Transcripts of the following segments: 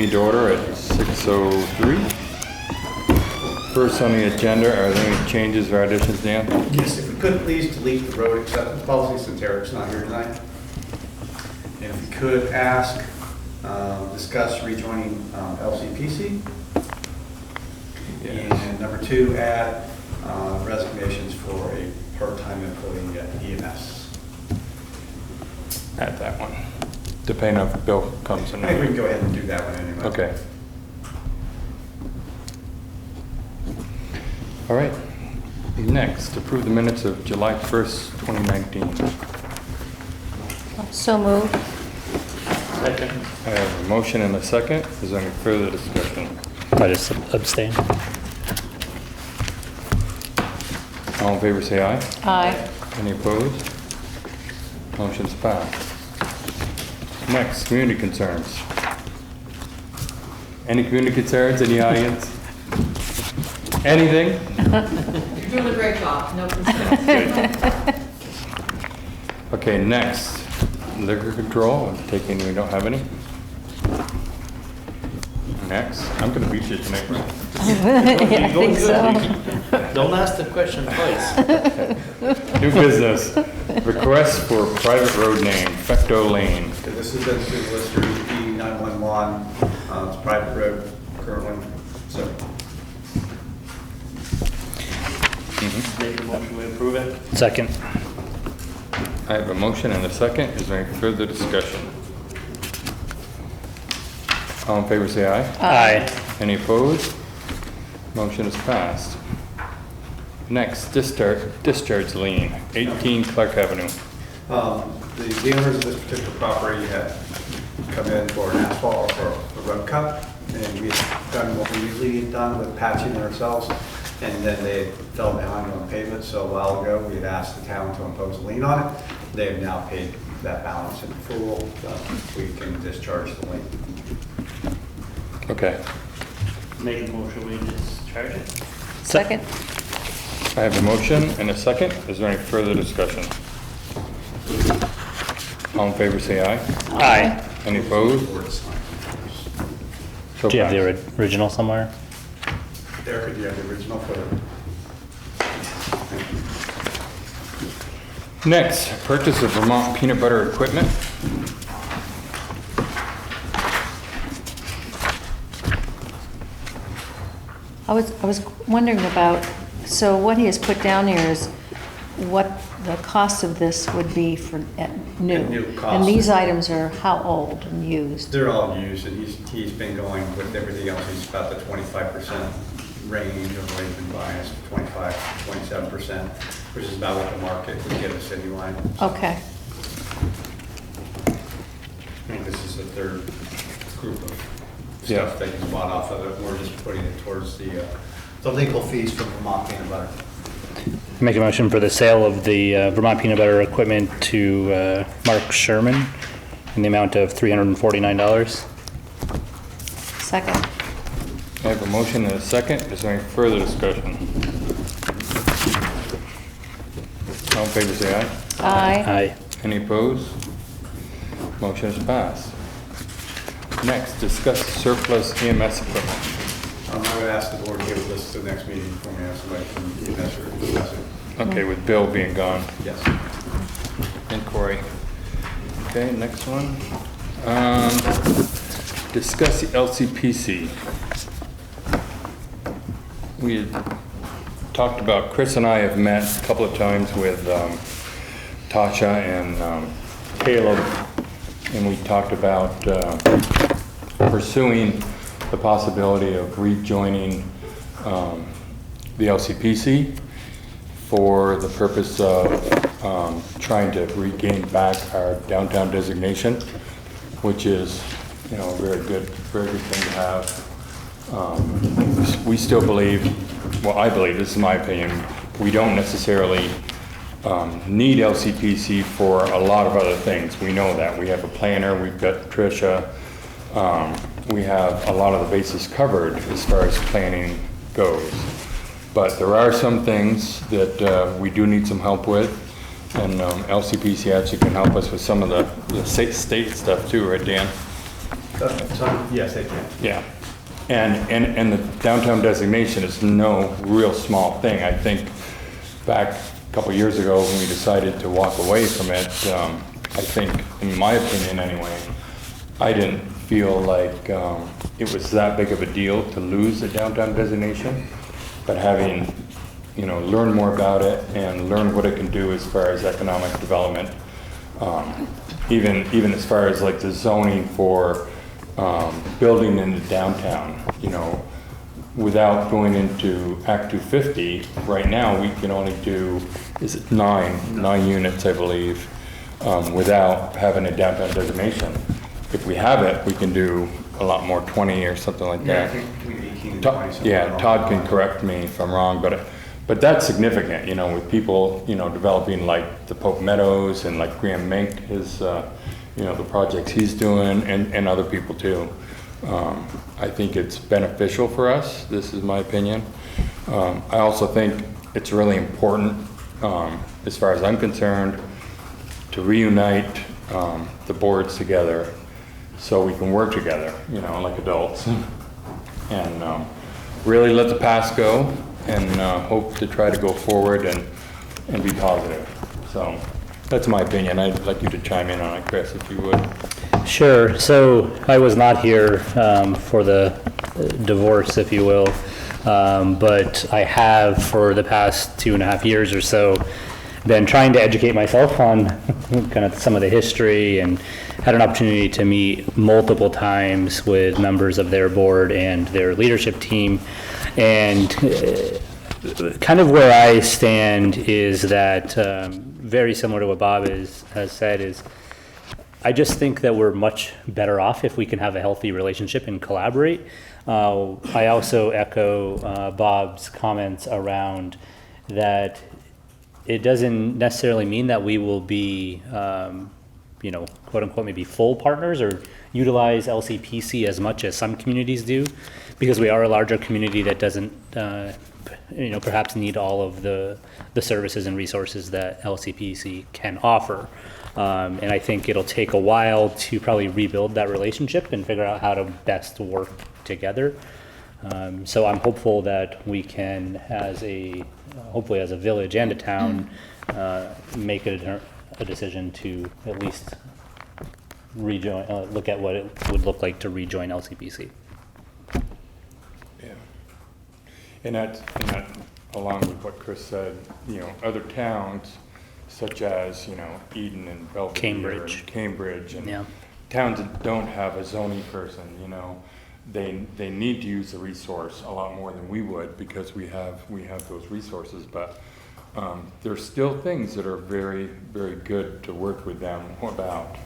meeting to order at 6:03. First on the agenda, are there any changes or additions, Dan? Yes, if we could please delete the road acceptance policy since Eric's not here tonight. And if we could ask, discuss rejoining LCPC. Yes. And number 2, add resignations for a part-time employee at EMS. Add that one, depending on if Bill comes in. I think we can go ahead and do that one anyway. Okay. All right. Next, approve the minutes of July 1st, 2019. So moved. Second. I have a motion and a second. Is there any further discussion? I just abstain. All in favor say aye. Aye. Any opposed? Motion's passed. Next, community concerns. Any community concerns in the audience? Anything? You're doing a great job, no concerns. Okay, next, liquor control. I'm taking we don't have any. Next, I'm gonna beat you tonight, Brian. I think so. Don't ask the question twice. New business, request for private road name, Fecto Lane. Okay, this is the Lister EP 911. It's a private road currently. So Make a motion to approve it. Second. I have a motion and a second. Is there any further discussion? All in favor say aye. Aye. Any opposed? Motion is passed. Next, discharge lien, 18 Clark Avenue. the owners of this particular property had come in for an asphalt or a road cut, and we had done what we usually had done with patching ourselves, and then they fell behind on pavement. So a while ago, we had asked the town to impose a lien on it. They have now paid that balance in full, so we can discharge the lien. Okay. Make a motion we discharge it. Second. I have a motion and a second. Is there any further discussion? All in favor say aye. Aye. Any opposed? So Do you have the passed. original somewhere? There could be the original footer. Next, purchase of Vermont peanut butter equipment. I was wondering about, so what he has put down here is what the cost of this would be for new. New cost. And these items are how old and used? They're all used, and he's been going with everything else. He's about the 25% range of what he's been buying, is 25, 27%, which is about what the market would give us anyway. Okay. I think this is the third group of Yeah. stuff that he's bought off of it. We're just putting it towards the legal fees for Vermont peanut butter. Make a motion for the sale of the Vermont peanut butter equipment to Mark Sherman in the amount of $349. Second. I have a motion and a second. Is there any further discussion? All in favor say aye. Aye. Aye. Any opposed? Motion is passed. Next, discuss surplus EMS equipment. I'm going to ask the board to give this to the next meeting before we have somebody from EMS or discuss it. Okay, with Bill being gone Yes. and Corey. Okay, next one. Discuss the LCPC. We had talked about, Chris and I have met a couple of times with Tasha and Caleb, and we talked about pursuing the possibility of rejoining the LCPC for the purpose of trying to regain back our downtown designation, which is, you know, a very good thing to have. We still believe, well, I believe, this is my opinion, we don't necessarily need LCPC for a lot of other things. We know that. We have a planner, we've got Tricia, we have a lot of the bases covered as far as planning goes. But there are some things that we do need some help with, and LCPC actually can help us with some of the state stuff too, right, Dan? Yes, they can. Yeah. And the downtown designation is no real small thing. I think back a couple of years ago when we decided to walk away from it, I think, in my opinion anyway, I didn't feel like it was that big of a deal to lose the downtown designation, but having, learn more about it and learn what it can do as far as economic development, even as far as like the zoning for building in the downtown, without going into Act 250, right now we can only do, is it nine units, I believe, without having a downtown designation. If we have it, we can do a lot more, 20 or something like Yeah, I that. think we 18 to 20 something. Yeah, Todd can correct me if I'm wrong, but that's significant, with people, developing like the Pope Meadows and like Graham Mink, his, the projects he's doing, and other people too. I think it's beneficial for us. This is my opinion. I also think it's really important, as far as I'm concerned, to reunite the boards together so we can work together, like adults, and really let the past go, and hope to try to go forward and be positive. So that's my opinion. I'd like you to chime in on it, Chris, if you would. Sure. So I was not here for the divorce, if you will, but I have for the past 2.5 years or so been trying to educate myself on kind of some of the history, and had an opportunity to meet multiple times with members of their board and their leadership team. And kind of where I stand is that, very similar to what Bob has said, is I just think that we're much better off if we can have a healthy relationship and collaborate. I also echo Bob's comments around that it doesn't necessarily mean that we will be, quote unquote, maybe full partners or utilize LCPC as much as some communities do, because we are a larger community that doesn't, perhaps need all of the services and resources that LCPC can offer. And I think it'll take a while to probably rebuild that relationship and figure out how to best work together. So I'm hopeful that we can, hopefully as a village and a town, make a decision to at least rejoin, look at what it would look like to rejoin LCPC. Yeah. And that, along with what Chris said, other towns such as, Eden and Belvedere and Cambridge and Yeah. towns that don't have a zoning person, they need to use the resource a lot more than we would, because we have those resources, but there's still things that are very, very good to work with them about.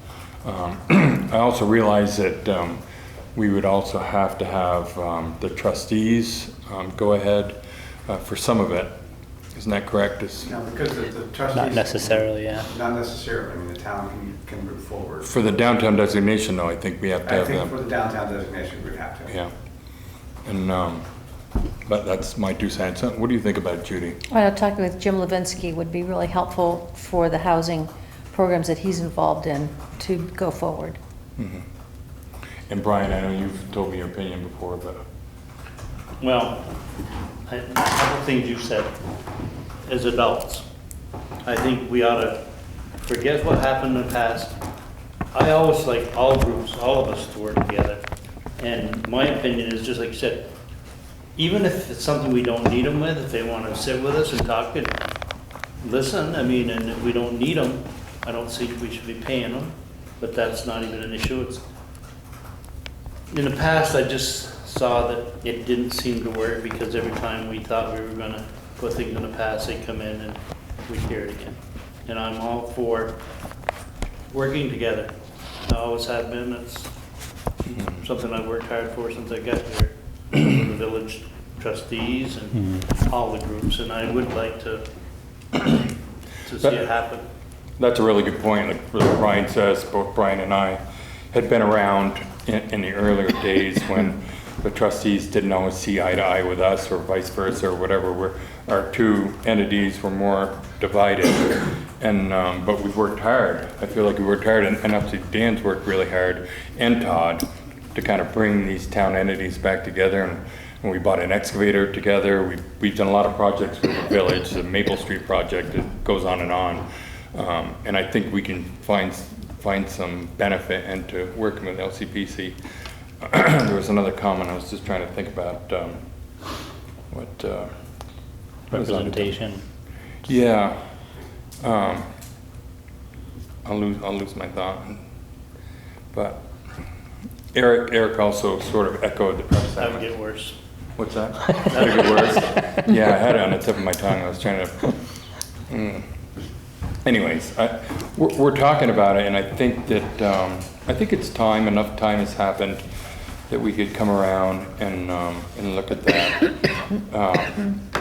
I also realize that we would also have to have the trustees go ahead for some of it. Isn't that correct? No, because the trustees. Not necessarily, yeah. Not necessarily. I mean, the town can move forward. For the downtown designation, though, I think we have to I have think them. for the downtown designation, we'd have to. Yeah. And, but that's my 2 cents. What do you think about it, Judy? Well, talking with Jim Levinsky would be really helpful for the housing programs that he's involved in to go forward. Mm-hmm. And Brian, I know you've told me your opinion before, but. Well, a couple things you said. As adults, I think we ought to forget what happened in the past. I always like all groups, all of us to work together. And my opinion is, just like you said, even if it's something we don't need them with, if they want to sit with us and talk and listen, and if we don't need them, I don't think we should be paying them, but that's not even an issue. It's, in the past, I just saw that it didn't seem to work, because every time we thought we were going to put things in the past, they come in and we hear it again. And I'm all for working together. I always have been. It's something I've worked hard for since I got here. With the village trustees and all the groups, and I would like to see it happen. That's a really good point. Like Brian says, both Brian and I had been around in the earlier days when the trustees didn't always see eye to eye with us, or vice versa, or whatever. Our two entities were more divided, and but we've worked hard. I feel like we worked hard, and actually Dan's worked really hard, and Todd, to kind of bring these town entities back together. And we bought an excavator together. We've done a lot of projects with the village, the Maple Street project, it goes on. And I think we can find some benefit into working with LCPC. There was another comment I was just trying to think about, Representation. Yeah. I'll lose my thought. But Eric also sort of echoed the press. That would get worse. What's that? That'd get worse. Yeah, I had it on the tip of my tongue. I was trying to. Anyways, we're talking about it, and I think that I think it's time. Enough time has happened that we could come around and look at that.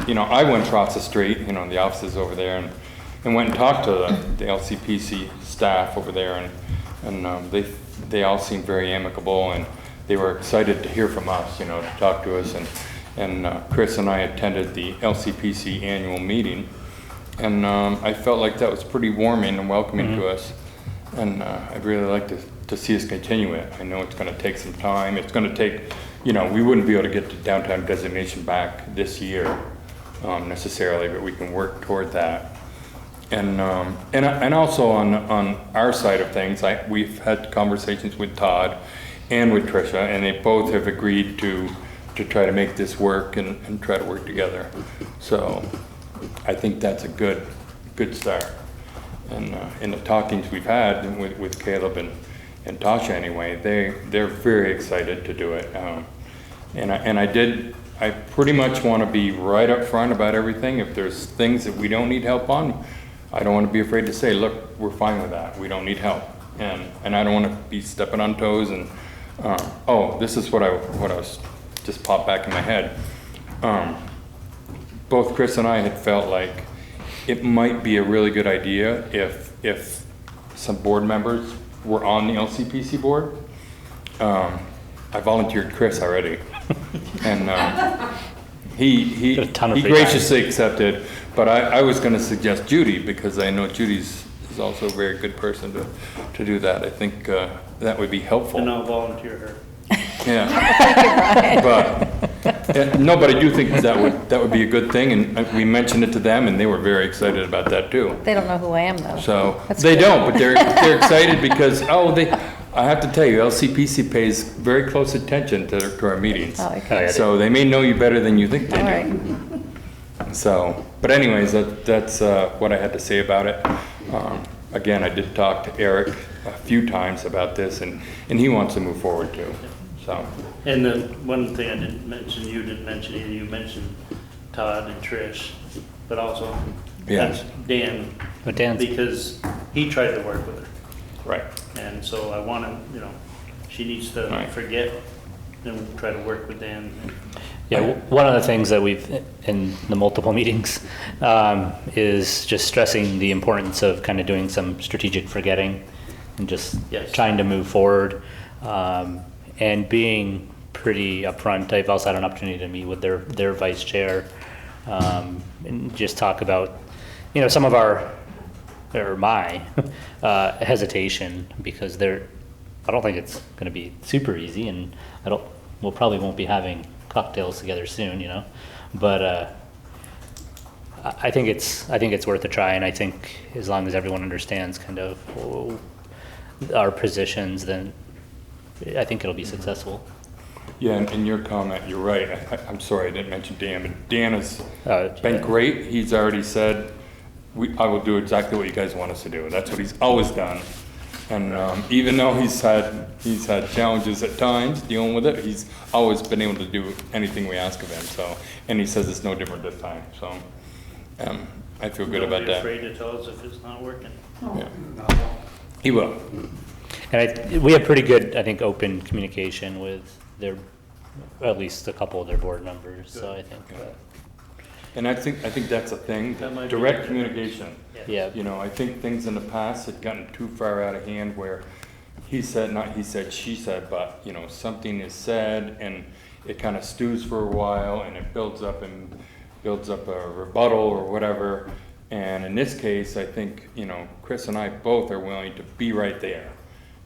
You know, I went across the street, you know, the offices over there, and went and talked to the LCPC staff over there, and they all seemed very amicable, and they were excited to hear from us, you know, to talk to us, and Chris and I attended the LCPC annual meeting, and I felt like that was pretty warming and welcoming to us, and I'd really like to see us continue it. I know it's going to take some time. It's going to take, you know, we wouldn't be able to get the downtown designation back this year necessarily, but we can work toward that. And also on our side of things, we've had conversations with Todd and with Tricia, and they both have agreed to try to make this work and try to work together. So I think that's a good start. And in the talkings we've had with Caleb and Tasha anyway, they're very excited to do it. I pretty much want to be right up front about everything. If there's things that we don't need help on, I don't want to be afraid to say, look, we're fine with that. We don't need help. And I don't want to be stepping on toes and, this is what I was just popped back in my head. Both Chris and I had felt like it might be a really good idea if some board members were on the LCPC board. I volunteered Chris already. And he graciously accepted, but I was going to suggest Judy, because I know Judy's is also a very good person to do that. I think that would be helpful. And I'll volunteer her. Yeah. But no, but I do think that would be a good thing, and we mentioned it to them, and they were very excited about that too. They don't know who I am, though. So That's they good. don't, but they're excited because I have to tell you, LCPC pays very close attention to our meetings. Oh, okay. So they may know you better than you think they All do. right. So, but anyways, that's what I had to say about it. Again, I did talk to Eric a few times about this, and he wants to move forward too. So. And then one thing I didn't mention, you didn't mention either, you mentioned Todd and Trish, but also Yes. Dan. But Dan's- Because he tried to work with her. Right. And so I want to, you know, she needs to Right. forget and try to work with Dan. Yeah, one of the things that we've, in the multiple meetings, is just stressing the importance of kind of doing some strategic forgetting and just Yes. trying to move forward, and being pretty upfront. I've also had an opportunity to meet with their vice chair, and just talk about, you know, some of my hesitation, because I don't think it's going to be super easy, and we'll probably won't be having cocktails together soon, you know, but I think it's worth a try, and I think as long as everyone understands kind of our positions, then I think it'll be successful. Yeah, and in your comment, you're right. I'm sorry I didn't mention Dan, but Dan has been Yeah. great. He's already said, I will do exactly what you guys want us to do. That's what he's always done. And even though he's had challenges at times dealing with it, he's always been able to do anything we ask of him. So, and he says it's no different this time. So, I feel good about Don't be that. afraid to tell us if it's not working. Yeah. He will. And we have pretty good, I think, open communication with at least a couple of their board members, so I think. And I think that's a thing, That might be direct good. communication. Yeah. You know, I think things in the past had gotten too far out of hand where he said, not he said, she said, but, you know, something is said and it kind of stews for a while and it builds up a rebuttal or whatever. And in this case, I think, you know, Chris and I both are willing to be right there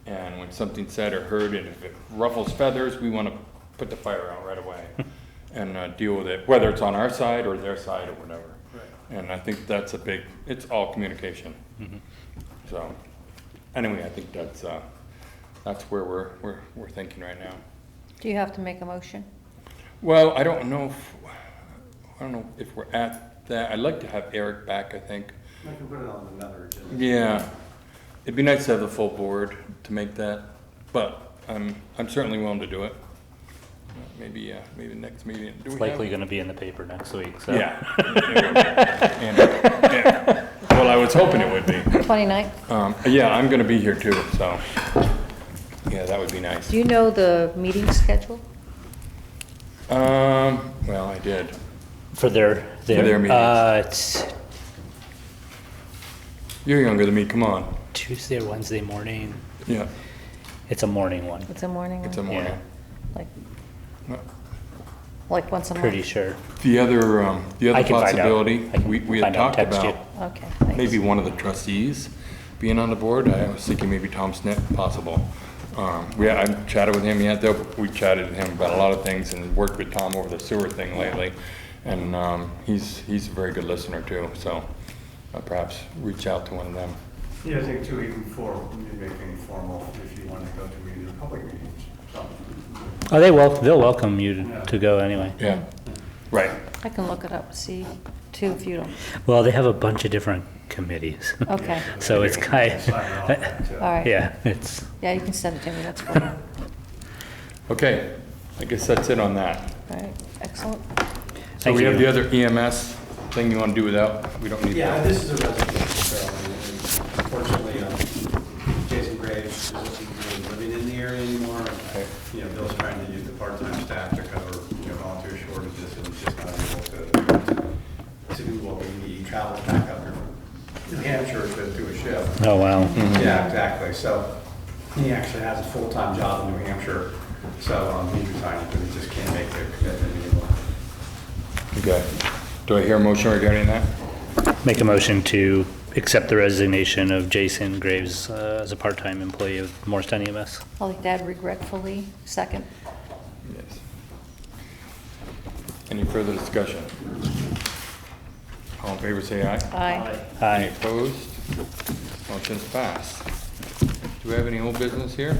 And when something's said or heard, and if it ruffles feathers, we want to put the fire out right away and deal with it, whether it's on our side or their side or whatever. Right. And I think that's it's all communication. So, anyway, I think that's where we're thinking right now. Do you have to make a motion? Well, I don't know if we're at that. I'd like to have Eric back, I think. I can put it on another agenda. Yeah, it'd be nice to have the full board to make that, but I'm certainly willing to do it. Maybe next meeting. Do we It's likely have- gonna be in the paper next week, so. Yeah. And, yeah. Well, I was hoping it would be. 29th? Yeah, I'm gonna be here too, so, yeah, that would be nice. Do you know the meeting schedule? Well, I did. For their meetings. It's You're younger than me, come on. Tuesday or Wednesday morning. Yeah, It's a morning one. It's a morning it's a one? morning. Like, like once a month? Pretty sure. The other I can find out. possibility, I can we had find out, talked text you. about Okay, thanks. maybe one of the trustees being on the board. I was thinking maybe Tom Snip, possible. I chatted with him yet, though. We chatted with him about a lot of things and worked with Tom over the sewer thing lately. And he's a very good listener too, so perhaps reach out to one of them. Yeah, I think too, even before you make any formal, if you want to go to meetings or public meetings, so. Oh, they'll welcome you to go anyway. Yeah, right. I can look it up, see, too, if you don't. Well, they have a bunch of different committees. Okay, So it's kind Sign off on that, too. all right. yeah, it's, Yeah, you can send it to me, that's fine. Okay, I guess that's it on that. All right, excellent. So Thank we have you. the other EMS thing you want to do without, we don't need Yeah, that. this is a resignation, so unfortunately, Jason Graves isn't really living in the area anymore. Okay. Bill's trying to use the part-time staff to cover, volunteer shortages, and he's just not able to do what we need. He travels back up here from New Hampshire to do a shift. oh, wow. Yeah, exactly. So he actually has a full-time job in New Hampshire, so he's resigning because he just can't make the commitment anymore. Okay. Do I hear a motion regarding that? Make a motion to accept the resignation of Jason Graves as a part-time employee of Morristown EMS. I'll like that regretfully, second. Yes. Any further discussion? All in favor, say aye. Aye. Any Aye. opposed? Motion's passed. Do we have any old business here?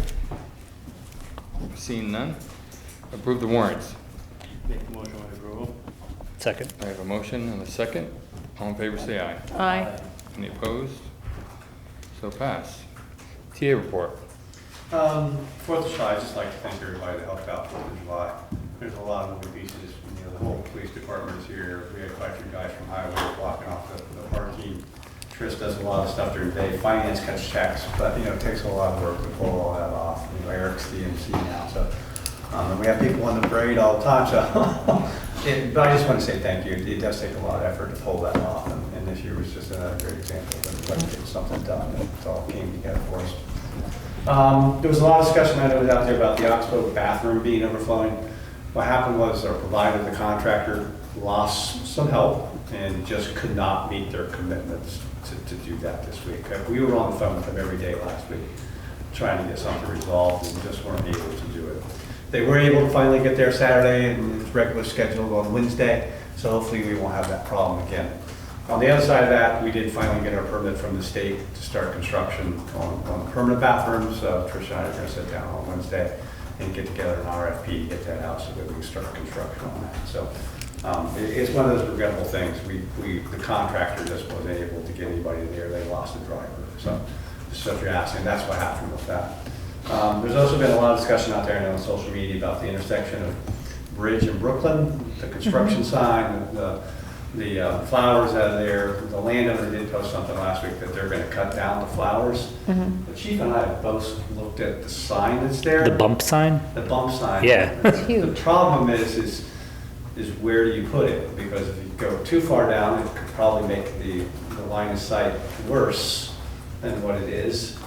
Seeing none. Approve the warrants. Make a motion to approve. Second. I have a motion and a second. All in favor, say aye. Aye. Any opposed? So pass. TA report. 4th of July, I'd just like to thank everybody that helped out 4th of July. There's a lot of moving pieces, the whole police department is here. We had quite a few guys from highway blocking off the parking. Trish does a lot of stuff during the day. Finance cuts checks, but, it takes a lot of work to pull all that off. Eric's the MC now, so. And we have people on the parade all the time, so. But I just want to say thank you. It does take a lot of effort to pull that off, and this year was just another great example of everybody getting something done, and it all came together for us. There was a lot of discussion I know out there about the Oxbow bathroom being overflowing. What happened was our provider, the contractor, lost some help and just could not meet their commitments to do that this week. We were on the phone with them every day last week, trying to get something resolved, and just weren't able to do it. They were able to finally get there Saturday, and it's regular scheduled on Wednesday, so hopefully we won't have that problem again. On the other side of that, we did finally get our permit from the state to start construction on permanent bathrooms. Tricia and I are going to sit down on Wednesday and get together an RFP to get that out so that we can start construction on that. So it's one of those regrettable things. The contractor just wasn't able to get anybody there. They lost the driver. So if you're asking, that's what happened with that. There's also been a lot of discussion out there on social media about the intersection of Bridge in Brooklyn, the construction sign, the flowers out of there. The landowner did post something last week that they're going to cut down the flowers. The chief and I have both looked at the sign that's there. The bump sign? The bump sign. Yeah. It's huge. The problem is where do you put it? Because if you go too far down, it could probably make the line of sight worse than what it is.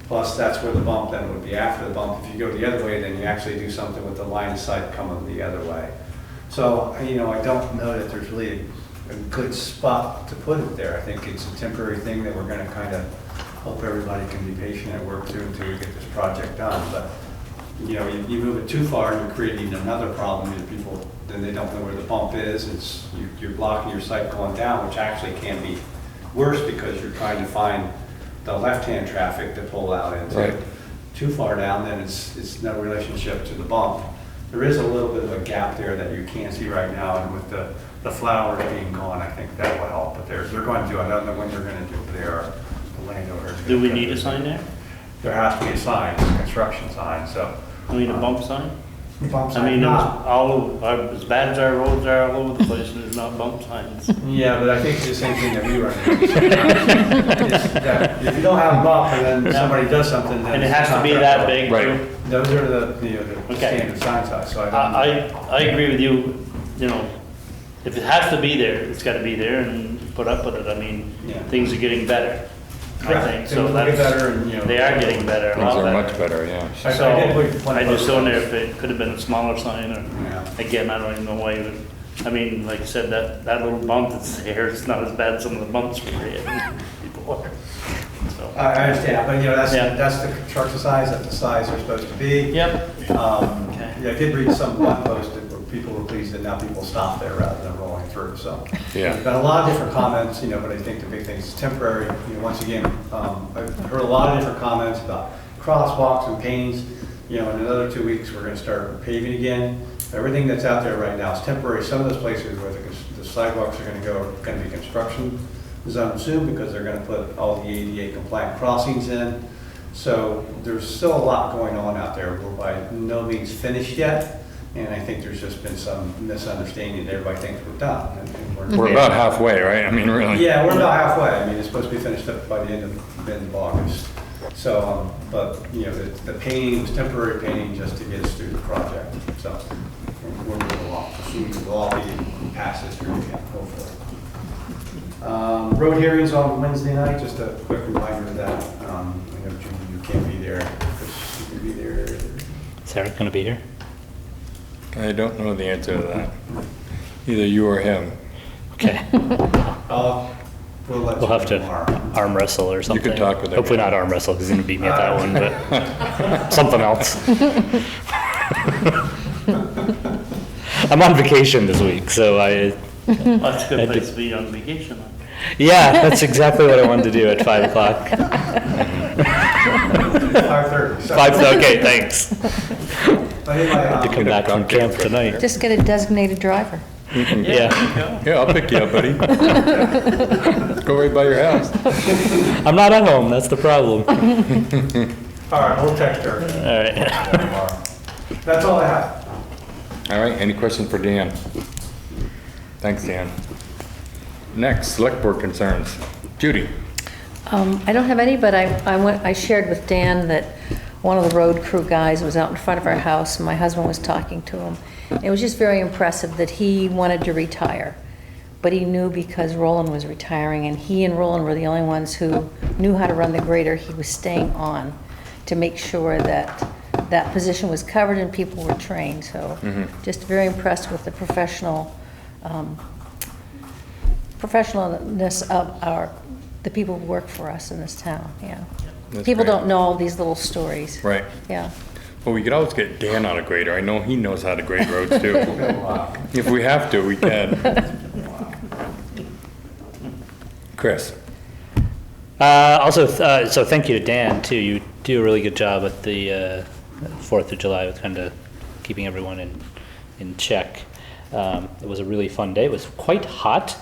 Plus, that's where the bump then would be after the bump. If you go the other way, then you actually do something with the line of sight coming the other way. So, I don't know that there's really a good spot to put it there. I think it's a temporary thing that we're going to kind of hope everybody can be patient and work through until we get this project done. But, you know, you move it too far and you're creating another problem, and people, then they don't know where the bump is. You're blocking your site going down, which actually can be worse because you're trying to find the left-hand traffic to pull out into. Right. Too far down, then it's no relationship to the bump. There is a little bit of a gap there that you can't see right now, and with the flowers being gone, I think that will help. But they're going to do it. I don't know when they're going to do it. They are the landowners. Do we need a sign there? There has to be a sign, it's a construction sign, so. I mean, a bump sign? Bump I sign, mean, not. as bad as our roads are all over the place, there's not bump signs. Yeah, but I think it's the same thing that we run into. It's that if you don't have a bump and then somebody does something, then. And it has to be that big Right. too? Those are the Okay. standard sign size, so I don't know. I agree with you, you know, if it has to be there, it's gotta be there and put up with it. I mean, Yeah. things are getting better, I Correct. think. Things So will get that's, better and, you know. they are getting better, a Things lot are better. much better, yeah. I So, did put one I just post. wonder if it could have been a smaller sign or, Yeah. again, I don't even know why you would, I mean, like I said, that little bump that's there, it's not as bad as some of the bumps we had before. So, I understand, but you know, Yeah. that's the construction size, that's the size they're supposed to be. yep, Okay. Yeah, I did read some blog post that where people were pleased that now people stop there rather than rolling through, so. Yeah. There's been a lot of different comments, you know, but I think the big thing is temporary. You know, once again, I've heard a lot of different comments about crosswalks and paintings. You know, in another 2 weeks, we're gonna start paving again. Everything that's out there right now is temporary. Some of those places where the sidewalks are gonna be construction zone soon because they're gonna put all the ADA compliant crossings in. So there's still a lot going on out there. We're by no means finished yet. And I think there's just been some misunderstanding. Everybody thinks we're done. And We're about halfway, right? I mean, really. yeah, we're about halfway. I mean, it's supposed to be finished up by the end of August. So, but, you know, the painting was temporary painting just to get us through the project. So we're moving along. Soon we'll all be past this year again, hopefully. Road hearings on Wednesday night, just a quick reminder of that. I know Judy, you can't be there. Chris, you can be there. Is Eric gonna be here? I don't know the answer to that. Either you or him. Okay. We'll let We'll you have know to tomorrow. arm wrestle or something. talk with him. Hopefully not arm wrestle, because he's gonna beat me at that one, but something else. I'm on vacation this week, so Well, that's a good place to be on vacation. yeah, that's exactly what I wanted to do at 5 o'clock. 5:30. 5, okay, thanks. I think my, To come back from camp tonight. Just get a designated driver. Yeah, Yeah, I'll pick you up, buddy. Go right by your house. I'm not at home, that's the problem. all right, we'll text her. All right. Tomorrow. That's all I have. All right, any questions for Dan? Thanks, Dan. Next, Selectboard Concerns. Judy? I don't have any, but I shared with Dan that one of the road crew guys was out in front of our house, and my husband was talking to him. It was just very impressive that he wanted to retire, but he knew because Roland was retiring, and he and Roland were the only ones who knew how to run the grader, he was staying on to make sure that that position was covered and people were trained. So just very impressed with the professionalness of the people who work for us in this town, yeah. That's People great. don't know all these little stories. Right. Yeah. Well, we could always get Dan on a grader. I know he knows how to grade roads too. If we have to, we can. Chris? Also, so thank you to Dan, too. You do a really good job at the 4th of July with kind of keeping everyone in check. It was a really fun day. It was quite hot.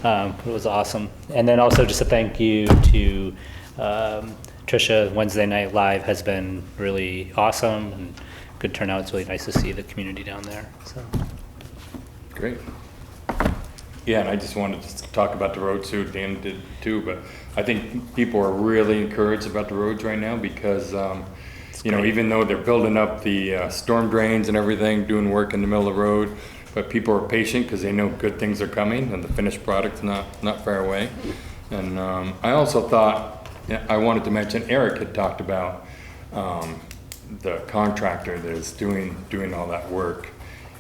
It was awesome. And then also just a thank you to Tricia. Wednesday Night Live has been really awesome and good turnout. It's really nice to see the community down there. So. Great. Yeah, and I just wanted to talk about the roads too. Dan did too, but I think people are really encouraged about the roads right now because, you know, even though they're building up the storm drains and everything, doing work in the middle of the road, but people are patient because they know good things are coming and the finished product's not far away. And I also thought, I wanted to mention, Eric had talked about the contractor that is doing all that work.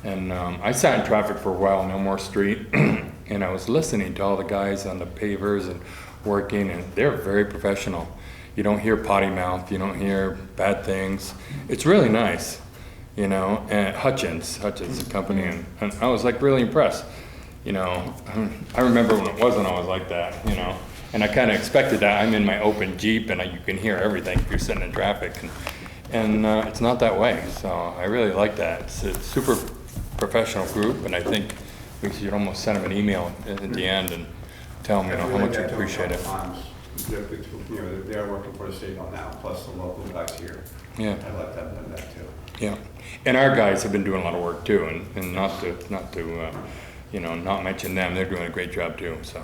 And I sat in traffic for a while on Elmore Street, and I was listening to all the guys on the pavers and working, and they're very professional. You don't hear potty mouth, you don't hear bad things. It's really nice, you know, and Hutchins, the company, and I was like really impressed, you know. I remember when it wasn't always like that, you know, and I kind of expected that. I'm in my open Jeep and you can hear everything if you're sitting in traffic, and it's not that way, so I really like that. It's a super professional group, and I think we should almost send them an email at the end and tell them, you know, how much we appreciate it. You know, they're working for the state on that, plus the local guys here. Yeah. I let them know that too. Yeah, and our guys have been doing a lot of work too, and not to, you know, not mention them, they're doing a great job too, so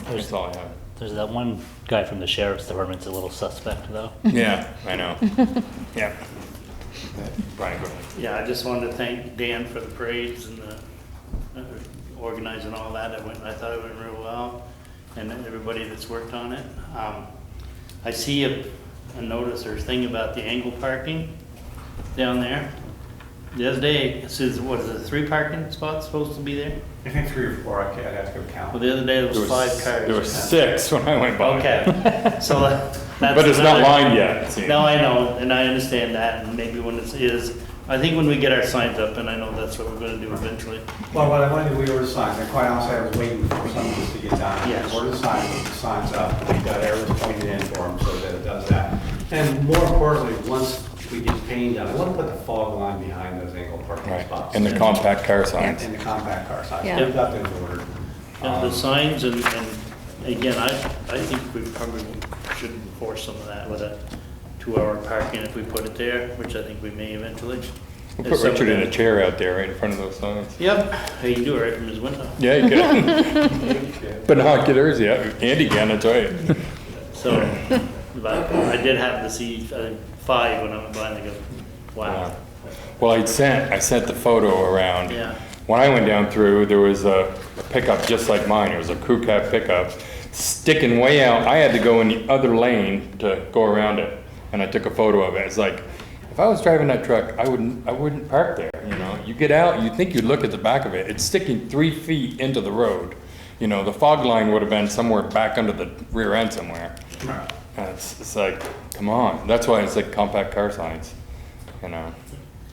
that's all I have. There's that one guy from the sheriff's department's a little suspect though. Yeah, I know. Yeah. Brian, go ahead. Yeah, I just wanted to thank Dan for the parades and the organizing all that. I thought it went real well, and everybody that's worked on it. I see a notice or thing about the angle parking down there. The other day, it says, what is it, 3 parking spots supposed to be there? I think 3 or 4, I'd have to go count. Well, the other day there was 5 cars. There were 6 when I went by. Okay, so that's. But it's not lined yet, it seems. No, I know, and I understand that, and maybe when it is, I think when we get our signs up, and I know that's what we're gonna do eventually. Well, what I wanted to do, we ordered signs, and quite honestly, I was waiting for some of this to get done. Yes. Ordered the signs, put the signs up, we got arrows pointed in for them so that it does that. And more importantly, once we get painting done, I want to put the fog line behind those angle parking Right, spots. and the compact car signs. And the compact car signs. Yeah. We've got those ordered. And the signs, and again, I think we probably should enforce some of that with a 2-hour parking if we put it there, which I think we may eventually. We'll put Richard in a chair out there right in front of those signs. Yep, he can do it right from his window. Yeah, you can. Binoculars, yeah, Andy can, that's right. So, but I did happen to see, I think, 5 when I went by, and I go, wow. Well, I sent the photo around. Yeah. When I went down through, there was a pickup just like mine. It was a crew cab pickup sticking way out. I had to go in the other lane to go around it, and I took a photo of it. It's like, if I was driving that truck, I wouldn't park there, you know. You get out, you think you'd look at the back of it. It's sticking 3 feet into the road. You know, the fog line would have been somewhere back under the rear end somewhere. Right. It's like, come on. That's why it's like compact car signs, you know.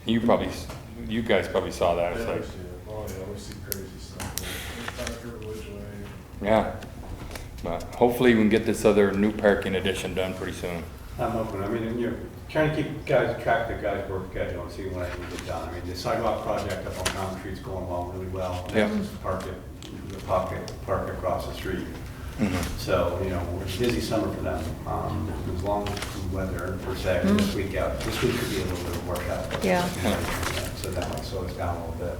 You guys probably saw that. It's like, Oh, yeah, we see crazy stuff. yeah. But hopefully we can get this other new parking addition done pretty soon. I'm open. I mean, you're trying to keep track of the guys' work schedule and see when I can get done. I mean, the sidewalk project up on Common Street's going along really well. Yeah. Just park across the street. Mm-hmm. So, you know, we're busy summer for them. As long as the weather per se, this week could be a little bit of workout. Yeah. So that might slow us down a little bit.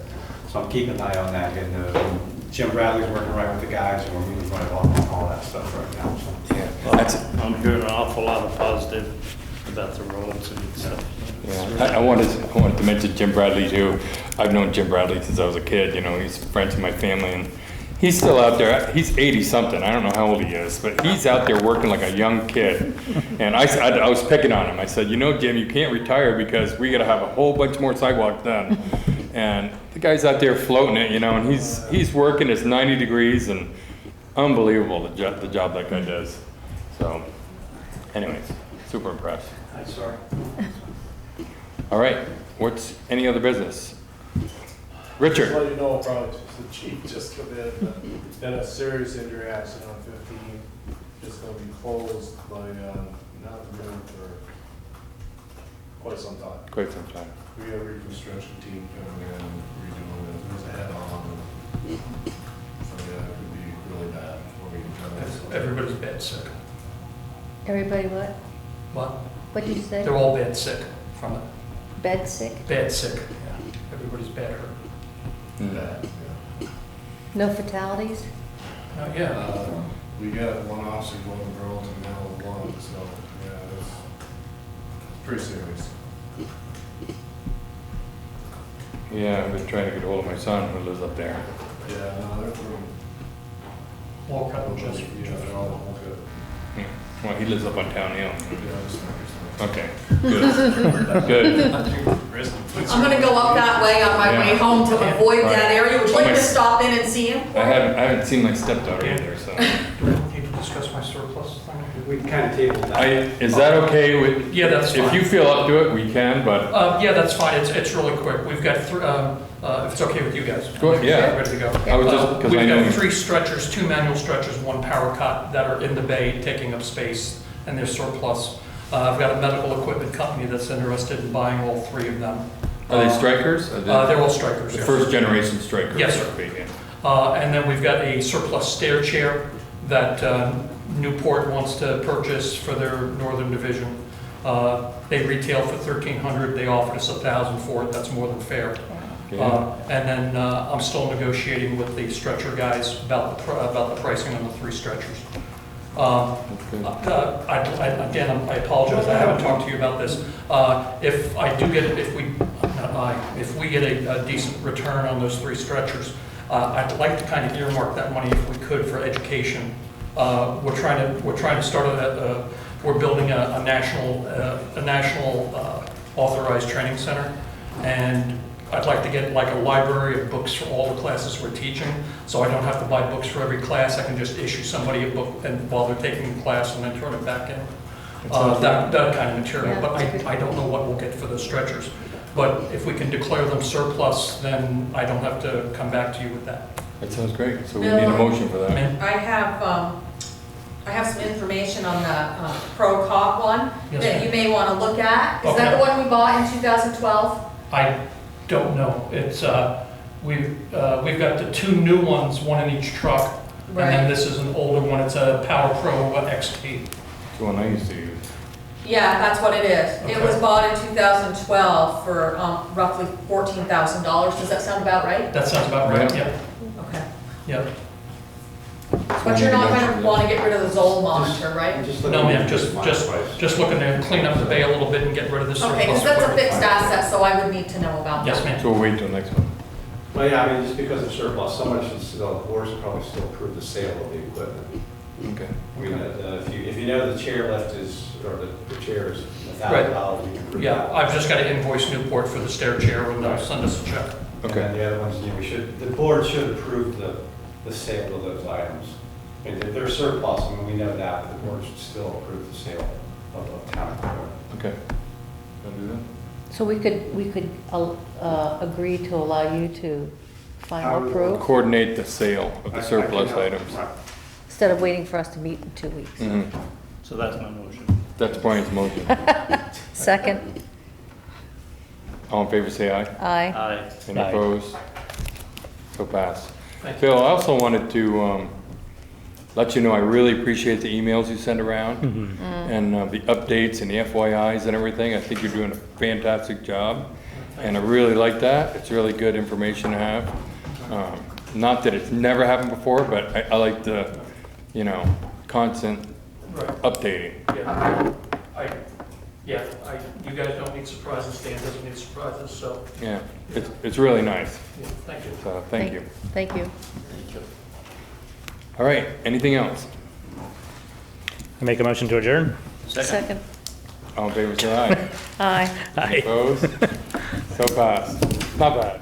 So I'm keeping an eye on that. And Jim Bradley's working right with the guys, and we're moving right along on all that stuff right now. So. Yeah. Well, I'm hearing an awful lot of positive about the roads and stuff. Yeah. I wanted to mention Jim Bradley too. I've known Jim Bradley since I was a kid. You know, he's friends with my family, and he's still out there. He's 80 something. I don't know how old he is, but he's out there working like a young kid. And I was picking on him. I said, you know, Jim, you can't retire because we got to have a whole bunch more sidewalks done. And the guy's out there floating it, you know, and he's working. It's 90 degrees and unbelievable the job that guy does. So, anyways, super impressed. Hi, sorry. All right, what's any other business? Richard. Just let you know, probably the chief just come in, been a serious injury accident on 15. It's gonna be closed by, not noon for quite some time. Quite some time. We have a reconstruction team coming in, redoing it, there's a head on. So yeah, it could be really bad before we can come in. Everybody's bed sick. Everybody what? What? What did you say? They're all bed sick from it. Bed sick? Bed sick, yeah. Everybody's bed hurt. Bad, yeah. No fatalities? Yeah. We got one officer going to Burlington now with one, so, yeah, it's pretty serious. Yeah, I've been trying to get hold of my son who lives up there. Yeah, no, they're from, All cut and just. yeah, they're all good. Well, he lives up on Town Hill. Yeah, it's nice. Okay, good. Good. I'm gonna go up that way on my way Yeah. home to avoid that area. Would you like Okay. to stop in and see him? I haven't seen my stepdaughter either, so. discuss my surplus thing? We kind of tabled that. Is that okay with? Yeah, that's If fine. you feel up to it, we can, but Yeah, that's fine, it's really quick. We've got, if it's okay with you guys. Go ahead, yeah. Ready to go. I was just, because I We've know. got 3 stretchers, 2 manual stretchers, 1 power cot that are in the bay taking up space, and they're surplus. I've got a medical equipment company that's interested in buying all 3 of them. Are they strikers? Are they- They're all strikers, The yes. first generation strikers? Yes, sir. And then we've got a surplus stair chair that Newport wants to purchase for their northern division. They retail for $1,300, they offered us $1,000 for it, that's more than fair. Yeah. And then I'm still negotiating with the stretcher guys about the pricing on the 3 stretchers. Okay. Again, I apologize, I haven't talked to you about this. If I do get, if we get a decent return on those 3 stretchers, I'd like to kind of earmark that money if we could for education. We're trying to start we're building a national authorized training center, and I'd like to get like a library of books for all the classes we're teaching, so I don't have to buy books for every class. I can just issue somebody a book and while they're taking the class and then turn it back in. That kind of material, Yeah, but that's good. I don't know what we'll get for those stretchers. But if we can declare them surplus, then I don't have to come back to you with that. That sounds great, so we need a motion for that. Ma'am? I have some information on the Pro Cop one Yes, that ma'am. you may want to look at. Is that the Okay. one we bought in 2012? I don't know. It's, we've got the 2 new ones, 1 in each truck. And then Right. this is an older one. It's a Power Pro XT. The one I used to use. Yeah, that's what it is. It Okay. was bought in 2012 for roughly $14,000. Does that sound about right? That sounds about right, Yeah. yep, Okay. yep. But you're not going to want to get rid of the Zoll monitor, right? No, ma'am, just looking to clean up the bay a little bit and get rid of this surplus Okay, because that's a equipment. fixed asset, so I would need to know about that. Yes, ma'am. So we'll wait till next one. Well, yeah, I mean, just because of surplus, someone should still, the board should probably still approve the sale of the equipment. Okay. I mean, if you know the chair lift is, or the chair is $1,000, you can approve Yeah, that. I've just got to invoice Newport for the stair chair and they'll send us a check. And Okay. then the other ones, you know, the board should approve the sale of those items. And if they're surplus, I mean, we know that, but the board should still approve the sale of town equipment. Okay. Wanna do that? So we could agree to allow you to final approve, Coordinate the sale of the I surplus can help. items. Right. instead of waiting for us to meet in 2 weeks. Mhm. So that's my motion. That's Brian's motion. Second, All in favor, say aye. aye. Aye. Any Aye. opposed? So pass. Thank you. Phil, I also wanted to let you know I really appreciate the emails you send around and the updates and the FYIs and everything. I think you're doing a fantastic job, and I really like that. It's really good information to have. Not that it's never happened before, but I like the, constant Right. updating. You guys don't need surprises, Dan doesn't need surprises, so, Yeah, it's really nice. yeah, thank you. So thank you. Thank you. All right, anything else? I make a motion to adjourn? Second, All in favor, say aye. aye. Any opposed? So pass. Not bad.